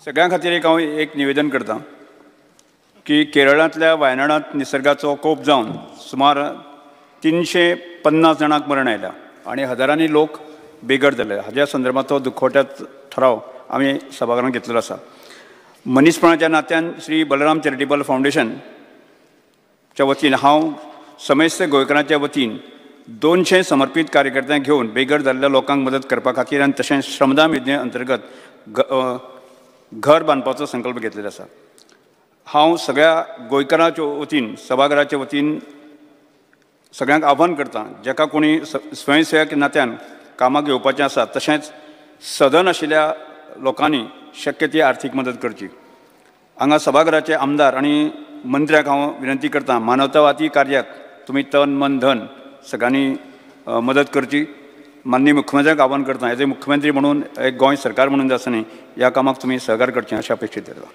सगळ्यां खातीर एक निवेदन करता की केरळांतल्या वायनाडांत निसर्गाचो कोप जावन सुमार 350 जाणांक मरण आयला आनी हजारांनी लोक बेघर जाले. हाज्या संदर्भांतलो दुखवट्याचो ठराव आमी सभाघरांत घेतलेलो आसा. मनीसपणाच्या नात्यान श्री बलराम चॅरिटेबल फावंडेशनच्या वतीन हांव समेस्त गोंयकारांच्या वतीन 200 समर्पीत कार्यकर्त्यांक घेवन बेघर जाल्ल्या लोकांक मदत करपा खातीर आनी तशेंच श्रमदान योजने अंतर्गत घर बांदपाचो संकल्प घेतलेलो आसा. हांव सगळ्या गोंयकारांच्या वतीन सभाघराच्या वतीन सगळ्यांक आव्हान करता, जेका कोणी स्वयंसेवक नात्यान कामाक येवपाचें आसा तशेंच सदन आशिल्ल्या लोकांनी शक्य ती आर्थीक मदत करची. हांगा सभाघराचे आमदार आनी मंत्र्याक हांव विनंती करता, मानवतावादी कार्याक तुमी तन मन धन सगळ्यांनी मदत करची. माननीय मुख्यमंत्र्याक आव्हान करता, एज ए मुख्यमंत्री म्हणून एक गोंय सरकार म्हणून जे आसा न्ही, ह्या कामाक तुमी सहकार्य करचें अशें अपेक्षीत करता.